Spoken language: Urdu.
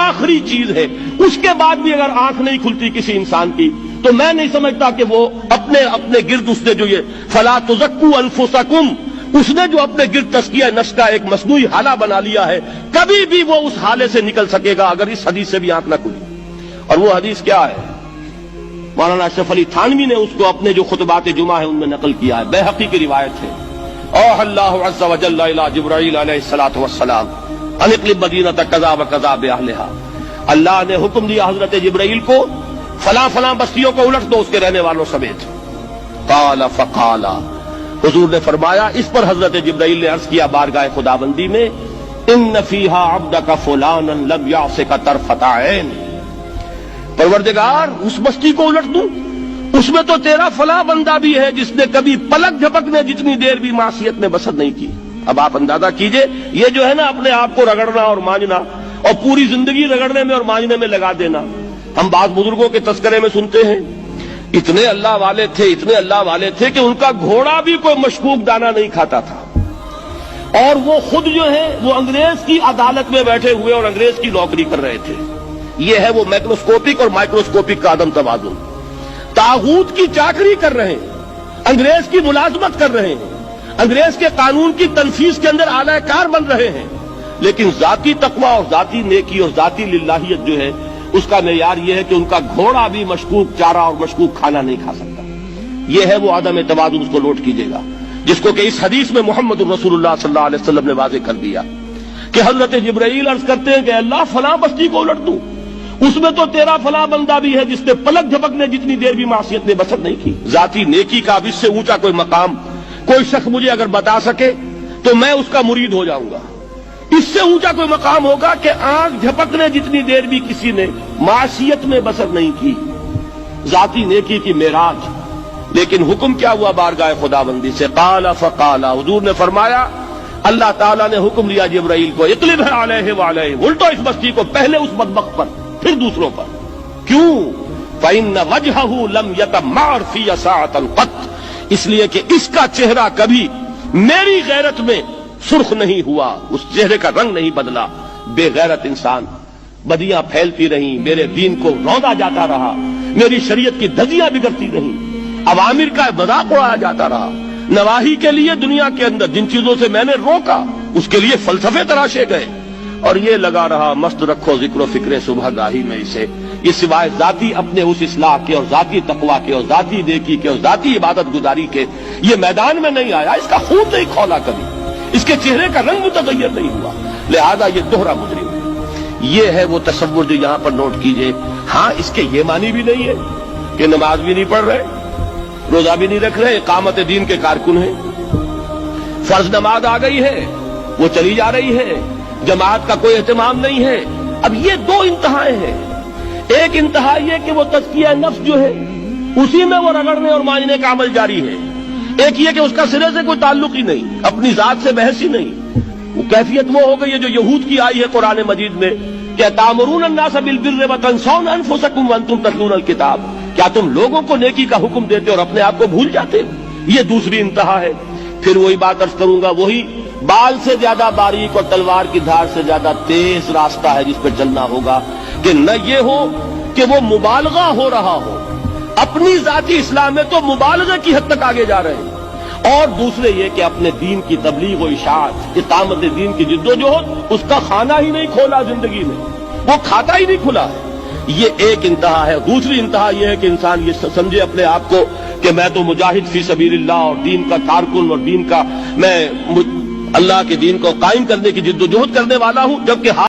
آخری چیز ہے، اس کے بعد بھی اگر آنکھ نہیں کھلتی کسی انسان کی تو میں نہیں سمجھتا کہ وہ اپنے گرد اس نے جو یہ فلا تزکوا انفسکم، اس نے جو اپنے گرد تزکیہ نفس کا ایک مصنوعی حالہ بنا لیا ہے، کبھی بھی وہ اس حالے سے نکل سکے گا اگر اس حدیث سے بھی آنکھ نہ کھلی۔ اور وہ حدیث کیا ہے؟ مولانا اشرف علی تھانوی نے اس کو اپنے جو خطبات جمعہ ہیں ان میں نقل کیا ہے، بیہقی کی روایت ہے۔ اوحى اللہ عز وجل الى جبرائیل علیہ الصلوۃ والسلام ان اقلب مدینۃ کذا وکذا باہلھا، اللہ نے حکم دیا حضرت جبرائیل کو فلاں فلاں بستیوں کو الٹ دو اس کے رہنے والوں سمیت۔ قال فقال، حضور نے فرمایا، اس پر حضرت جبرائیل نے عرض کیا بارگاہ خداوندی میں، ان فیہا عبدک فلانا لم یعصک طرفۃ عین، پروردگار اس بستی کو الٹ دوں، اس میں تو تیرا فلاں بندہ بھی ہے جس نے کبھی پلک جھپکنے جتنی دیر بھی معصیت میں بسر نہیں کی۔ اب آپ اندازہ کیجئے، یہ جو ہے نا اپنے آپ کو رگڑنا اور مانجنا اور پوری زندگی رگڑنے میں اور مانجنے میں لگا دینا، ہم بعض بزرگوں کے تذکرے میں سنتے ہیں اتنے اللہ والے تھے کہ ان کا گھوڑا بھی کوئی مشکوک دانہ نہیں کھاتا تھا، اور وہ خود جو ہے وہ انگریز کی عدالت میں بیٹھے ہوئے اور انگریز کی نوکری کر رہے تھے۔ یہ ہے وہ میکروسکوپک اور مائکروسکوپک کا عدم توازن، طاغوت کی چاکری کر رہے ہیں، انگریز کی ملازمت کر رہے ہیں، انگریز کے قانون کی تنفیذ کے اندر اعلی کار بن رہے ہیں، لیکن ذاتی تقویٰ اور ذاتی نیکی اور ذاتی للہیت جو ہے اس کا معیار یہ ہے کہ ان کا گھوڑا بھی مشکوک چارہ اور مشکوک کھانا نہیں کھا سکتا۔ یہ ہے وہ عدم توازن، اس کو نوٹ کیجیے گا، جس کو کہ اس حدیث میں محمد رسول اللہ صلی اللہ علیہ وسلم نے واضح کر دیا کہ حضرت جبرائیل عرض کرتے ہیں کہ اللہ فلاں بستی کو الٹ دوں، اس میں تو تیرا فلاں بندہ بھی ہے جس نے پلک جھپکنے جتنی دیر بھی معصیت نے بسر نہیں کی۔ ذاتی نیکی کا اب اس سے اونچا کوئی مقام کوئی شخص مجھے اگر بتا سکے تو میں اس کا مرید ہو جاؤں گا۔ اس سے اونچا کوئی مقام ہوگا کہ آنکھ جھپکنے جتنی دیر بھی کسی نے معصیت میں بسر نہیں کی، ذاتی نیکی کی معراج۔ لیکن حکم کیا ہوا بارگاہ خداوندی سے؟ قال فقال، حضور نے فرمایا، اللہ تعالیٰ نے حکم دیا جبرائیل کو، اقلب علیہ وعلیہ، الٹو اس بستی کو، پہلے اس بدبخت پر پھر دوسروں پر۔ کیوں؟ فإن وجهه لم يتمعر في ساعة قط، اس لیے کہ اس کا چہرہ کبھی میری غیرت میں سرخ نہیں ہوا، اس چہرے کا رنگ نہیں بدلا۔ بے غیرت انسان، بدیاں پھیلتی رہیں، میرے دین کو روندا جاتا رہا، میری شریعت کی دھجیاں بگڑتی رہیں، عوامر کا مذاق اڑایا جاتا رہا، نواہی کے لیے دنیا کے اندر جن چیزوں سے میں نے روکا اس کے لیے فلسفے تراشے گئے، اور یہ لگا رہا مست رکھو ذکر و فکر صبح گاہی میں اسے، یہ سوائے ذاتی اپنے اس اصلاح کے اور ذاتی تقویٰ کے اور ذاتی نیکی کے اور ذاتی عبادت گزاری کے یہ میدان میں نہیں آیا، اس کا خون نہیں کھولا کبھی، اس کے چہرے کا رنگ متغیر نہیں ہوا، لہذا یہ دوہرا مجرم ہے۔ یہ ہے وہ تصور جو یہاں پر نوٹ کیجئے۔ ہاں، اس کے یہ معنی بھی نہیں ہے کہ نماز بھی نہیں پڑھ رہے، روزہ بھی نہیں رکھ رہے، اقامت دین کے کارکن ہیں، فرض نماز آ گئی ہے وہ چلی جا رہی ہے، جماعت کا کوئی اہتمام نہیں ہے۔ اب یہ دو انتہائیں ہیں، ایک انتہا یہ کہ وہ تزکیہ نفس جو ہے اسی میں وہ رگڑنے اور مانجنے کا عمل جاری ہے، ایک یہ کہ اس کا سرے سے کوئی تعلق ہی نہیں، اپنی ذات سے بحث ہی نہیں۔ وہ کیفیت وہ ہو گئی ہے جو یہود کی آئی ہے قرآن مجید میں کہ تأمرون الناس بالبر وتنسون انفسکم وانتم تتلون الکتاب، کیا تم لوگوں کو نیکی کا حکم دیتے اور اپنے آپ کو بھول جاتے ہو؟ یہ دوسری انتہا ہے۔ پھر وہی بات عرض کروں گا، وہی بال سے زیادہ باریک اور تلوار کی دھار سے زیادہ تیز راستہ ہے جس پہ چلنا ہوگا، کہ نہ یہ ہو کہ وہ مبالغہ ہو رہا ہو، اپنی ذاتی اصلاح میں تو مبالغہ کی حد تک آگے جا رہے ہیں، اور دوسرے یہ کہ اپنے دین کی تبلیغ و اشاعت، اقامت دین کی جد و جہد، اس کا کھانا ہی نہیں کھولا زندگی میں، وہ کھاتا ہی نہیں کھلا ہے۔ یہ ایک انتہا ہے۔ دوسری انتہا یہ ہے کہ انسان یہ سمجھے اپنے آپ کو کہ میں تو مجاہد فی سبیل اللہ اور دین کا کارکن اور دین کا میں اللہ کے دین کو قائم کرنے کی جد و جہد کرنے والا ہوں، جبکہ